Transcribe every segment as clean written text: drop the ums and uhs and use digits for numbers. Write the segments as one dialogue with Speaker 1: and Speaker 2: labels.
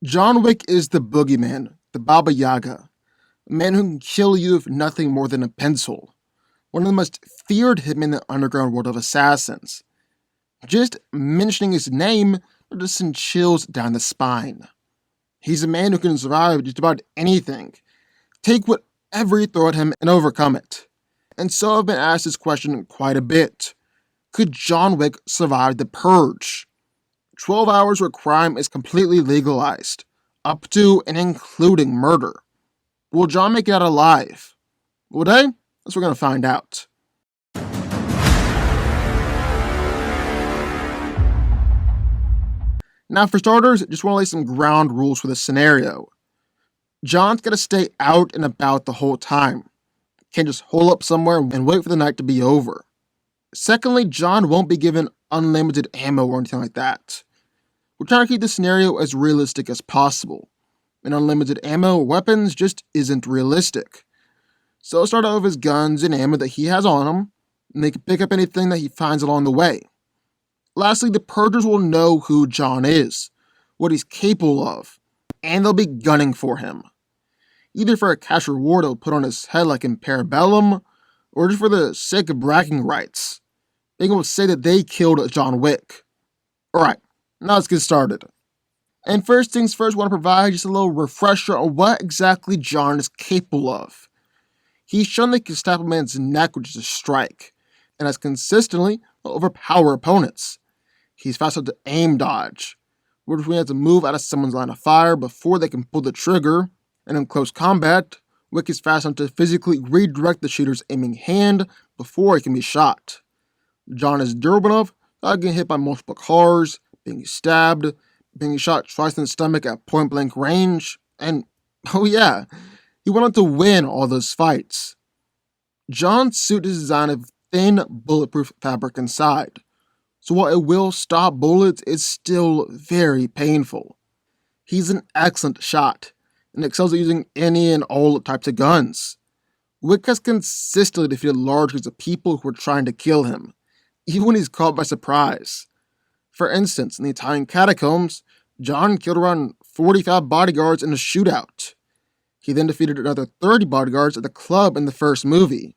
Speaker 1: John Wick is the Boogeyman, the Baba Yaga, a man who can kill you with nothing more than a pencil. One of the most feared hitmen in the underground world of assassins. Just mentioning his name will just send chills down the spine. He's a man who can survive just about anything, take whatever you throw at him and overcome it. And so I've been asked this question quite a bit. Could John Wick survive the Purge? 12 hours where crime is completely legalized, up to and including murder. Will John make it out alive? Well, today, that's what we're going to find out. Now, for starters, just want to lay some ground rules for this scenario. John's got to stay out and about the whole time. Can't just hole up somewhere and wait for the night to be over. Secondly, John won't be given unlimited ammo or anything like that. We're trying to keep the scenario as realistic as possible, and unlimited ammo or weapons just isn't realistic. So I'll start out with his guns and ammo that he has on him, and they can pick up anything that he finds along the way. Lastly, the Purgers will know who John is, what he's capable of, and they'll be gunning for him. Either for a cash reward they'll put on his head like in Parabellum, or just for the sake of bragging rights. They will say that they killed John Wick. Alright, now let's get started. And first things first, I want to provide just a little refresher on what exactly John is capable of. He's shown that he can snap a man's neck with just a strike, and has consistently overpowered opponents. He's fast enough to aim dodge, which means to move out of someone's line of fire before they can pull the trigger, and in close combat, Wick is fast enough to physically redirect the shooter's aiming hand before he can be shot. John is durable enough without getting hit by multiple cars, being stabbed, being shot twice in the stomach at point-blank range, and, oh yeah, he went on to win all those fights. John's suit is designed of thin, bulletproof fabric inside, so while it will stop bullets, it's still very painful. He's an excellent shot, and excels at using any and all types of guns. Wick has consistently defeated large groups of people who are trying to kill him, even when he's caught by surprise. For instance, in the Italian catacombs, John killed around 45 bodyguards in a shootout. He then defeated another 30 bodyguards at the club in the first movie.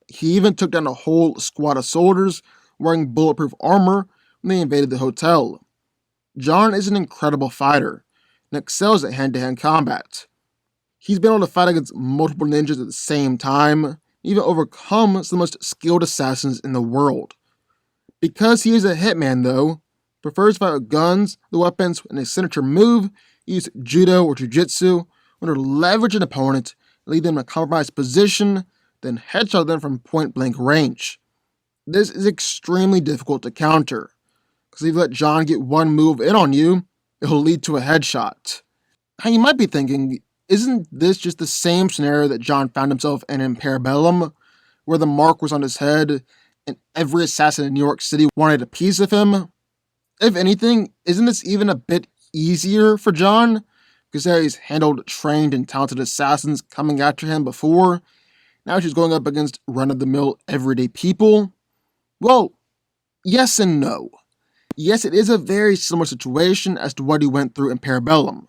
Speaker 1: He even took down a whole squad of soldiers wearing bulletproof armor when they invaded the hotel. John is an incredible fighter and excels at hand-to-hand combat. He's been able to fight against multiple ninjas at the same time, and even overcome some of the most skilled assassins in the world. Because he is a hitman, though, prefers to fight with guns, the weapons, and his signature move, use judo or jiu-jitsu, or to leverage an opponent, lead them in a compromised position, then headshot them from point-blank range. This is extremely difficult to counter, because if you let John get one move in on you, it will lead to a headshot. Now you might be thinking, isn't this just the same scenario that John found himself in Parabellum, where the mark was on his head, and every assassin in New York City wanted a piece of him? If anything, isn't this even a bit easier for John? Because he's handled trained and talented assassins coming after him before. Now he's going up against run-of-the-mill everyday people. Well, yes and no. Yes, it is a very similar situation as to what he went through in Parabellum.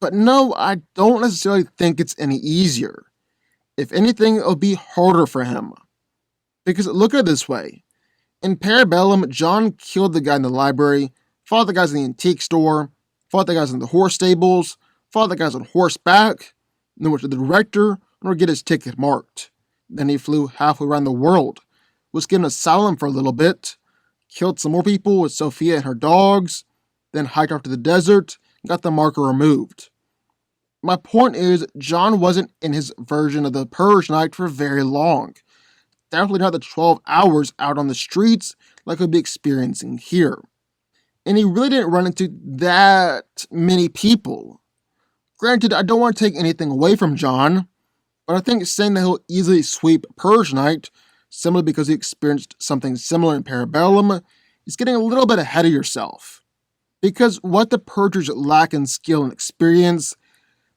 Speaker 1: But no, I don't necessarily think it's any easier. If anything, it'll be harder for him. Because look at it this way. In Parabellum, John killed the guy in the library, fought the guys in the antique store, fought the guys in the horse stables, fought the guys on horseback, then went to the director in order to get his ticket marked. Then he flew halfway around the world, was given asylum for a little bit, killed some more people with Sophia and her dogs, then hiked off to the desert and got the marker removed. My point is, John wasn't in his version of the Purge night for very long. Definitely not the 12 hours out on the streets like we'll be experiencing here. And he really didn't run into that many people. Granted, I don't want to take anything away from John, but I think saying that he'll easily sweep Purge night, simply because he experienced something similar in Parabellum, is getting a little bit ahead of yourself. Because what the Purgers lack in skill and experience,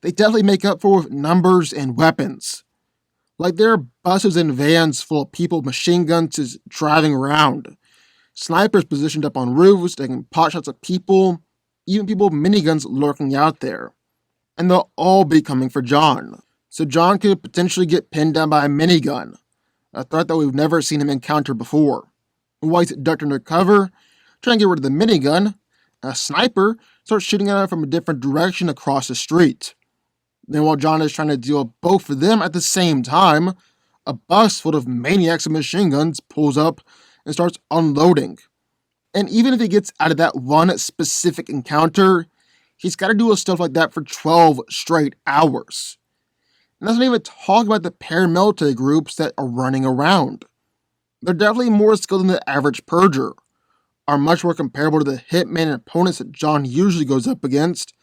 Speaker 1: they definitely make up for with numbers and weapons. Like there are buses and vans full of people with machine guns just driving around. Snipers positioned up on roofs, taking pot shots at people. even people with miniguns lurking out there. And they'll all be coming for John. So John could potentially get pinned down by a minigun, a threat that we've never seen him encounter before. And while he's ducked under cover, trying to get rid of the minigun, a sniper starts shooting at him from a different direction across the street. Then while John is trying to deal with both of them at the same time, a bus full of maniacs and machine guns pulls up and starts unloading. And even if he gets out of that one specific encounter, he's got to do stuff like that for 12 straight hours. And that's not even talking about the paramilitary groups that are running around. They're definitely more skilled than the average purger, are much more comparable to the hitmen and opponents that John usually goes up against,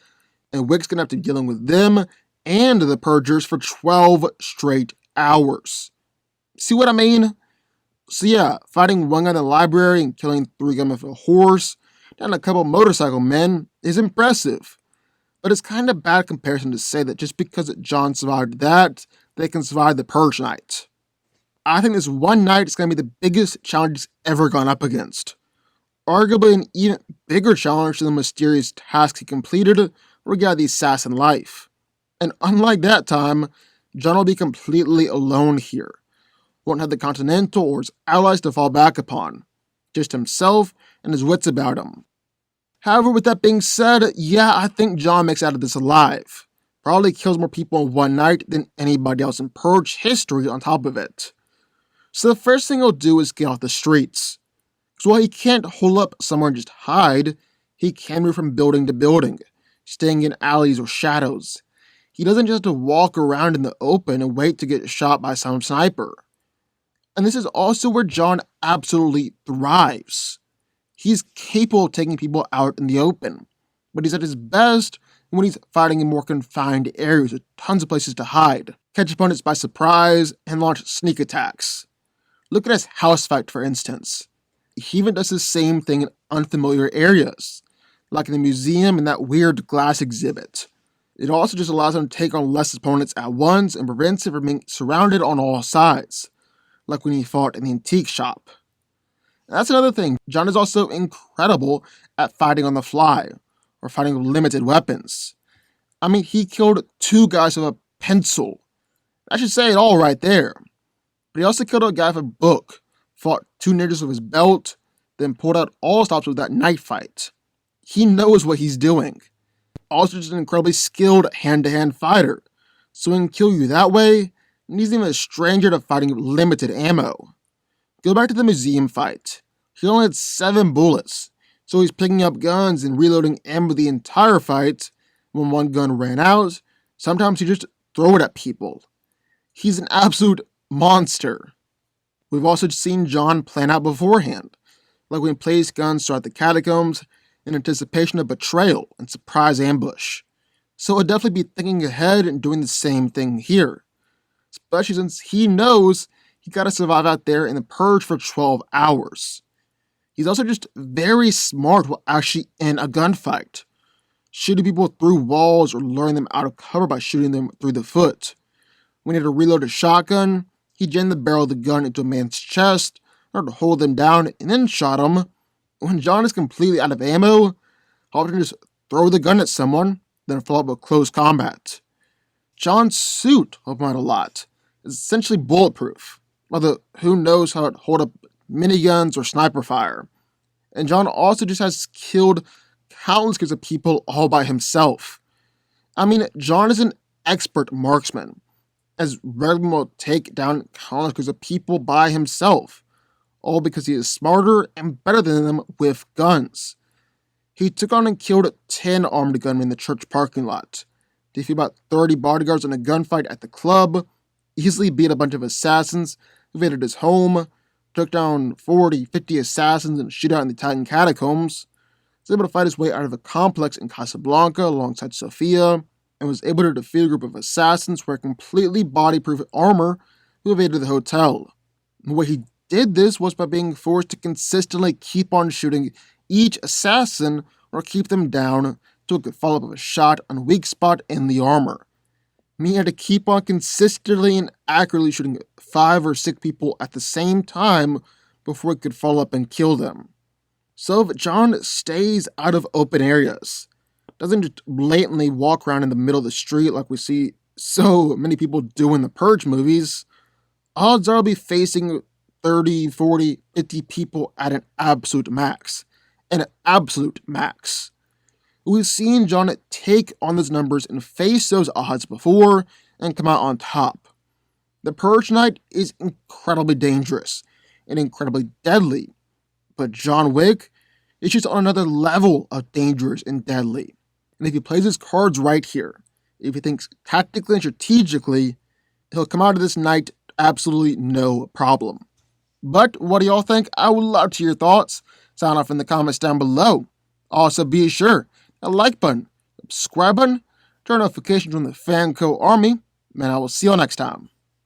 Speaker 1: and Wick's going to have to be dealing with them and the purgers for 12 straight hours. See what I mean? So yeah, fighting one guy in the library and killing 3 gunmen with a horse, and a couple motorcycle men is impressive. But it's kind of bad comparison to say that just because John survived that, they can survive the Purge night. I think this one night is going to be the biggest challenge he's ever gone up against. Arguably an even bigger challenge than the mysterious task he completed regarding the assassin life. And unlike that time, John will be completely alone here. Won't have the Continental or his allies to fall back upon. Just himself and his wits about him. However, with that being said, yeah, I think John makes out of this alive. Probably kills more people in one night than anybody else in Purge history on top of it. So the first thing he'll do is get off the streets. Because while he can't hole up somewhere and just hide, he can move from building to building, staying in alleys or shadows. He doesn't just have to walk around in the open and wait to get shot by some sniper. And this is also where John absolutely thrives. He's capable of taking people out in the open, but he's at his best when he's fighting in more confined areas with tons of places to hide, catch opponents by surprise, and launch sneak attacks. Look at his house fight, for instance. He even does the same thing in unfamiliar areas, like in the museum and that weird glass exhibit. It also just allows him to take on less opponents at once and prevents him from being surrounded on all sides, like when he fought in the antique shop. That's another thing, John is also incredible at fighting on the fly, or fighting with limited weapons. I mean, he killed 2 guys with a pencil. I should say it all right there. But he also killed a guy with a book, fought 2 ninjas with his belt, then pulled out all stops with that knife fight. He knows what he's doing. Also just an incredibly skilled hand-to-hand fighter, so he can kill you that way, and he's even a stranger to fighting with limited ammo. Go back to the museum fight. He only had 7 bullets, so he's picking up guns and reloading ammo the entire fight. When one gun ran out, sometimes he just throw it at people. He's an absolute monster. We've also seen John plan out beforehand, like when he placed guns throughout the catacombs in anticipation of betrayal and surprise ambush. So he'll definitely be thinking ahead and doing the same thing here, especially since he knows he gotta survive out there in the Purge for 12 hours. He's also just very smart while actually in a gunfight, shooting people through walls or luring them out of cover by shooting them through the foot. When he had to reload a shotgun, he jammed the barrel of the gun into a man's chest in order to hold them down and then shot him. When John is completely out of ammo, he'll often just throw the gun at someone, then follow up with close combat. John's suit, helped him out a lot, is essentially bulletproof, although who knows how it hold up miniguns or sniper fire. And John also just has killed countless groups of people all by himself. I mean, John is an expert marksman, as regularly will take down countless groups of people by himself, all because he is smarter and better than them with guns. He took on and killed 10 armed gunmen in the church parking lot, defeated about 30 bodyguards in a gunfight at the club, easily beat a bunch of assassins, invaded his home, took down 40, 50 assassins in a shootout in the Italian catacombs, was able to fight his way out of a complex in Casablanca alongside Sofia, and was able to defeat a group of assassins wearing completely body-proof armor who invaded the hotel. The way he did this was by being forced to consistently keep on shooting each assassin or keep them down until it could follow up with a shot on a weak spot in the armor. He had to keep on consistently and accurately shooting 5 or 6 people at the same time before it could follow up and kill them. So if John stays out of open areas, doesn't just blatantly walk around in the middle of the street like we see so many people do in the Purge movies, odds are he'll be facing 30, 40, 50 people at an absolute max. An absolute max. We've seen John take on those numbers and face those odds before and come out on top. The Purge Knight is incredibly dangerous and incredibly deadly, but John Wick is just on another level of dangerous and deadly. And if he plays his cards right here, if he thinks tactically and strategically, he'll come out of this night absolutely no problem. But what do y'all think? I would love to hear your thoughts. Sound off in the comments down below. Also, be sure to like button, subscribe button, turn notifications on the Fanco Army, and I will see you all next time.